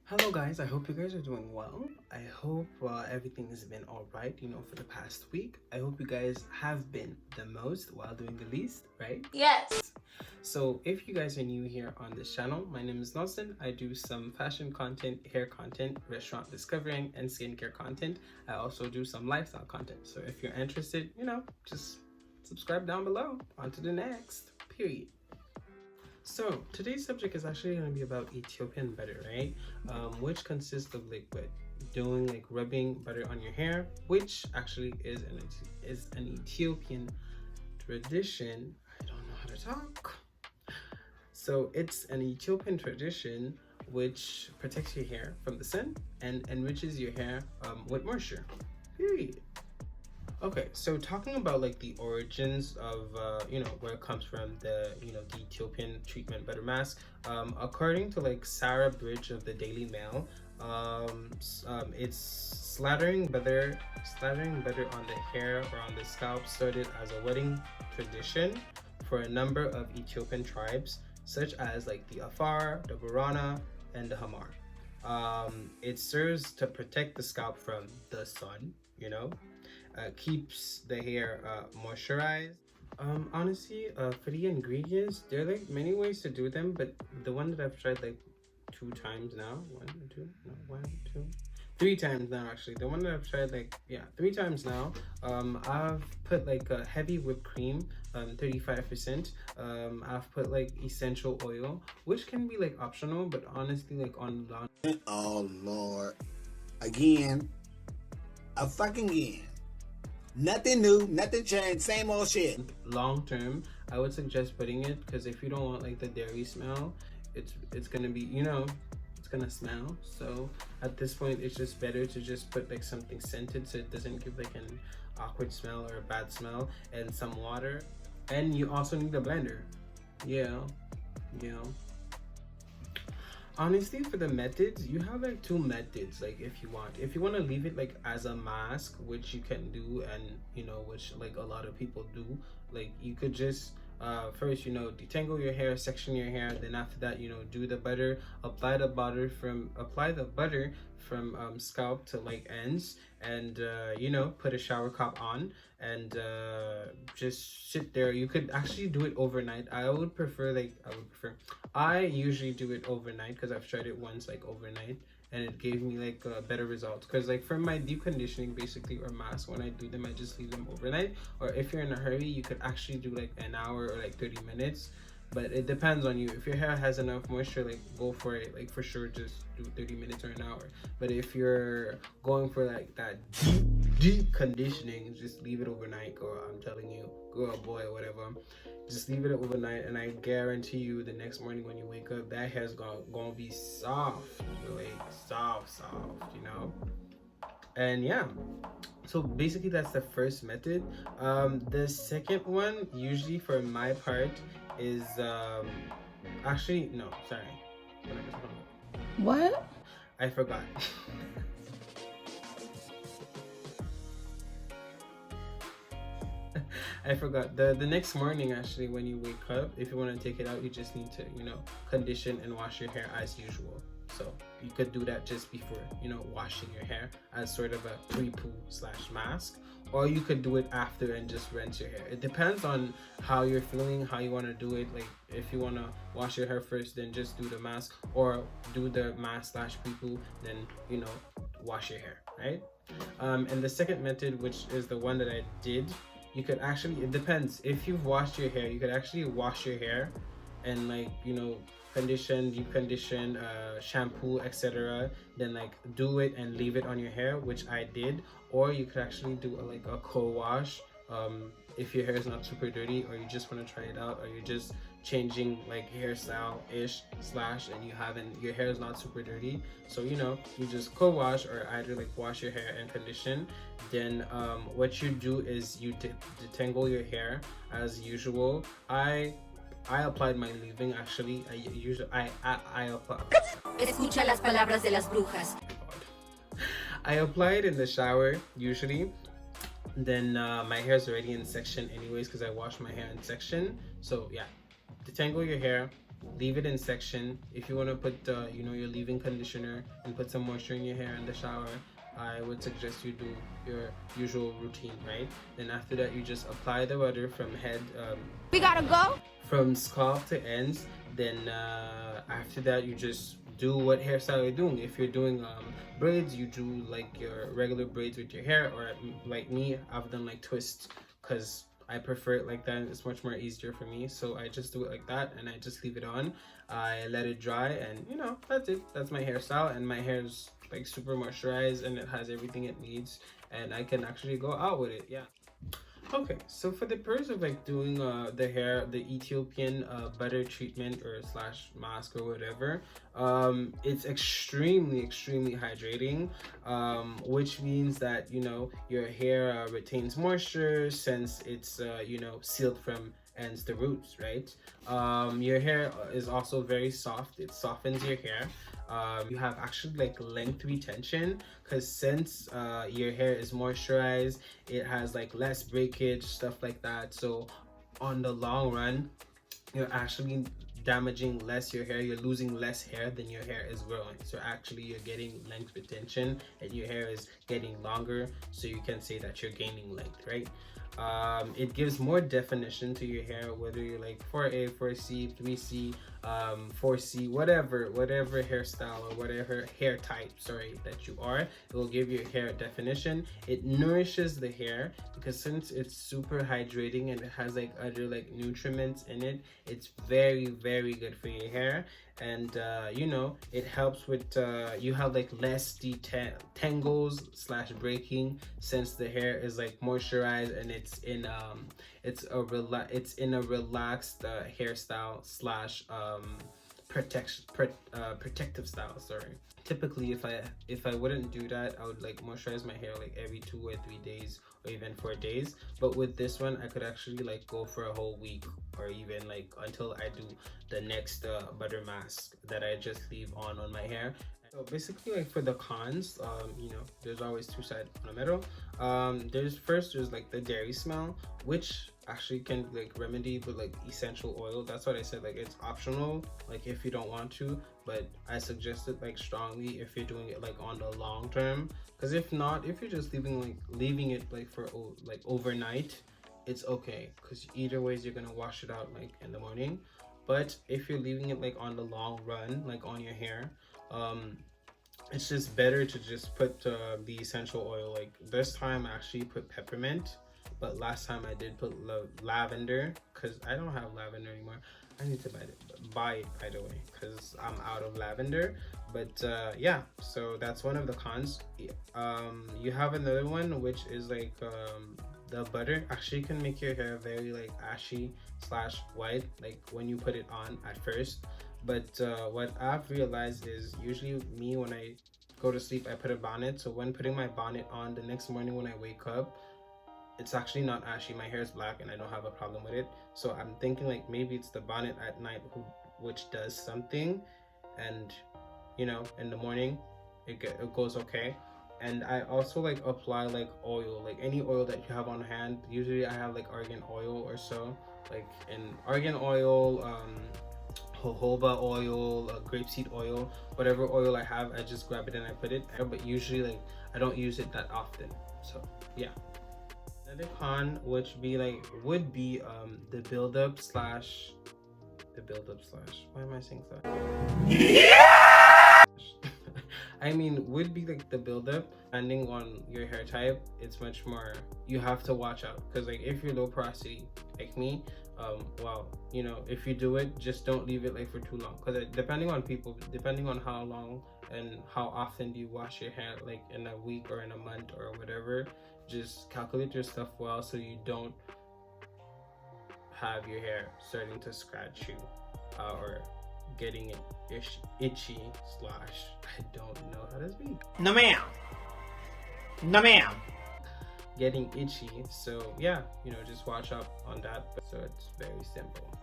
Hello guys, I hope you guys are doing well. I hope everything has been alright, for the past week. I hope you guys have been the most while doing the least, right? Yes. So if you guys are new here on this channel, my name is Nelson. I do some fashion content, hair content, restaurant discovering, and skincare content. I also do some lifestyle content. So if you're interested, just subscribe down below. On to the next, period. So today's subject is actually going to be about Ethiopian butter, right? Which consists of liquid. Doing like rubbing butter on your hair, which actually is an Ethiopian tradition. I don't know how to talk. So it's an Ethiopian tradition which protects your hair from the sun and enriches your hair with moisture. Period. Okay, so talking about like the origins of where it comes from, the the Ethiopian treatment butter mask. According to like Sarah Bridge of the Daily Mail, it's slathering butter on the hair or on the scalp started as a wedding tradition for a number of Ethiopian tribes, such as like the Afar, the Borana, and the Hamar. It serves to protect the scalp from the sun, keeps the hair moisturized. Honestly, for the ingredients, there are like many ways to do them, but the one that I've tried like 2 times now, three times now actually. The one that I've tried like 3 times now. I've put like a heavy whipped cream, 35%. I've put like essential oil, which can be like optional, but honestly, like on Oh Lord, again, a fucking again. Nothing new, nothing changed, same old shit. long term, I would suggest putting it, because if you don't want like the dairy smell, it's gonna be it's gonna smell. So at this point, it's just better to just put like something scented so it doesn't give like an awkward smell or a bad smell, and some water. And you also need a blender. Yeah. Honestly, for the methods, you have like 2 methods. Like if you want to leave it like as a mask, which you can do, and which like a lot of people do, like you could just first detangle your hair, section your hair, then after that do the butter, apply the butter from scalp to like ends, and put a shower cap on, and just sit there. You could actually do it overnight. I usually do it overnight because I've tried it once like overnight, and it gave me like better results. Because like for my deep conditioning basically, or mask, when I do them, I just leave them overnight. Or if you're in a hurry, you could actually do like an hour or like 30 minutes, but it depends on you. If your hair has enough moisture, like go for it. Like for sure, just do 30 minutes or an hour. But if you're going for like that deep conditioning, just leave it overnight, girl. I'm telling you, girl, boy, whatever, just leave it overnight, and I guarantee you the next morning when you wake up, that hair's gonna be soft, like soft, and yeah. So basically that's the first method. The second one, usually for my part, is actually no, sorry, What? I forgot. I forgot. The next morning, actually, when you wake up, if you want to take it out, you just need to condition and wash your hair as usual. So you could do that just before washing your hair, as sort of a pre-poo / mask, or you could do it after and just rinse your hair. It depends on how you're feeling, how you want to do it. Like if you want to wash your hair first, then just do the mask, or do the mask / pre-poo, then wash your hair, right? And the second method, which is the one that I did, you could actually, it depends. If you've washed your hair, you could actually wash your hair and like condition, deep condition, shampoo, etc., then like do it and leave it on your hair, which I did. Or you could actually do like a co-wash, if your hair is not super dirty, or you just want to try it out, or you're just changing like hairstyle ish / and your hair is not super dirty, so you just co-wash, or either like wash your hair and condition. Then what you do is you detangle your hair as usual. I applied my leave-in, actually. I apply. Escucha las palabras de las brujas. I apply it in the shower usually. Then my hair's already in section anyways, because I wash my hair in section. So yeah, detangle your hair, leave it in section. If you want to put you know, your leave-in conditioner and put some moisture in your hair in the shower, I would suggest you do your usual routine, right? Then after that, you just apply the butter from head, We gotta go. from scalp to ends. Then after that, you just do what hairstyle you're doing. If you're doing braids, you do like your regular braids with your hair, or like me, I've done like twists because I prefer it like that. It's much more easier for me, so I just do it like that, and I just leave it on. I let it dry, and you know, that's it. That's my hairstyle, and my hair is like super moisturized, and it has everything it needs, and I can actually go out with it. Yeah. Okay, so for the purpose of like doing the hair, the Ethiopian butter treatment or slash mask or whatever, it's extremely hydrating, which means that, you know, your hair retains moisture since it's you know, sealed from ends to roots, right? Your hair is also very soft. It softens your hair. You have actually like length retention, because since your hair is moisturized, it has like less breakage, stuff like that. So on the long run, you're actually damaging less your hair. You're losing less hair than your hair is growing. So actually you're getting length retention, and your hair is getting longer, so you can say that you're gaining length, right? It gives more definition to your hair, whether you're like 4A, 4C, 3C, 4C, whatever hairstyle or whatever hair type, sorry, that you are. It will give your hair definition. It nourishes the hair, because since it's super hydrating and it has like other like nutriments in it, it's very good for your hair. And you know, it helps with you have like less detangles slash breaking, since the hair is like moisturized and it's in a relaxed hairstyle slash protective style, sorry. Typically, if I wouldn't do that, I would like moisturize my hair like every 2 or 3 days, or even 4 days. But with this one, I could actually like go for a whole week, or even like until I do the next butter mask that I just leave on my hair. So basically, like for the cons, you know, there's always two sides on the middle. There's like the dairy smell, which actually can like remedy with like essential oil. That's what I said, like it's optional, like if you don't want to, but I suggest it like strongly if you're doing it like on the long term. Because if not, if you're just leaving it like for like overnight, it's okay, because either ways you're gonna wash it out like in the morning. But if you're leaving it like on the long run, like on your hair, it's just better to just put the essential oil. Like this time I actually put peppermint, but last time I did put lavender, because I don't have lavender anymore. I need to buy it by the way, because I'm out of lavender. But yeah, so that's one of the cons. You have another one, which is like the butter actually can make your hair very like ashy slash white, like when you put it on at first. But what I've realized is, usually me, when I go to sleep, I put a bonnet. So when putting my bonnet on, the next morning when I wake up, it's actually not ashy. My hair is black and I don't have a problem with it. So I'm thinking like maybe it's the bonnet at night which does something, and you know, in the morning it goes okay. And I also like apply like oil, like any oil that you have on hand. Usually I have like argan oil or so, like in argan oil, jojoba oil, grapeseed oil, whatever oil I have, I just grab it and I put it. But usually like I don't use it that often. So yeah. Another con would be the buildup slash why am I saying that? Yeah! I mean, would be like the buildup. Depending on your hair type, it's much more, you have to watch out, because like if you're low porosity like me, well, you know, if you do it, just don't leave it like for too long, because depending on people, depending on how long and how often do you wash your hair, like in a week or in a month or whatever, just calculate your stuff well, so you don't have your hair starting to scratch you or getting it itchy slash, I don't know how to speak. No ma'am. No ma'am. Getting itchy. So yeah, you know, just watch out on that. So it's very simple.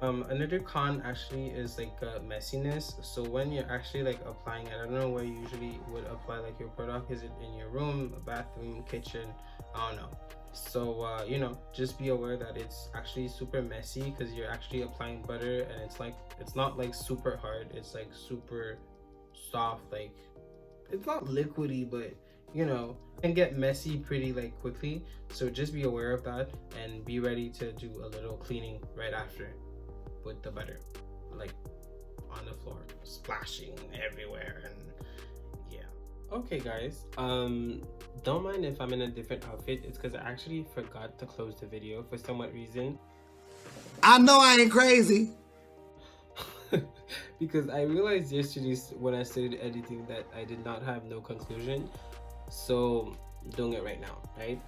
Another con actually is like messiness. So when you're actually like applying it, I don't know where you usually would apply like your product. Is it in your room, bathroom, kitchen? I don't know. So you know, just be aware that it's actually super messy because you're actually applying butter, and it's not like super hard, it's like super soft, like it's not liquidy, but you know, it can get messy pretty like quickly. So just be aware of that and be ready to do a little cleaning right after with the butter, like on the floor, splashing everywhere. And yeah, okay guys, don't mind if I'm in a different outfit. It's because I actually forgot to close the video for some reason. I know I ain't crazy. Because I realized yesterday when I started editing that I did not have no conclusion, so doing it right now, right?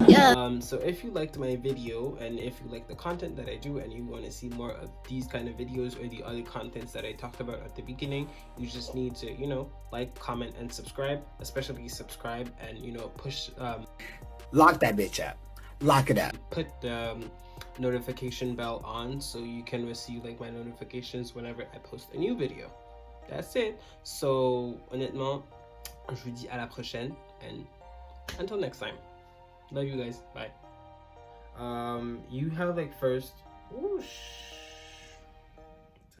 So if you liked my video and if you like the content that I do and you want to see more of these kind of videos or the other contents that I talked about at the beginning, you just need to, you know, like, comment, and subscribe. Especially subscribe, and you know, push Lock that bitch up. Lock it up. put the notification bell on so you can receive like my notifications whenever I post a new video. That's it. So honnêtement, je vous dis à la prochaine, and until next time, love you guys, bye. You have like first, whoosh.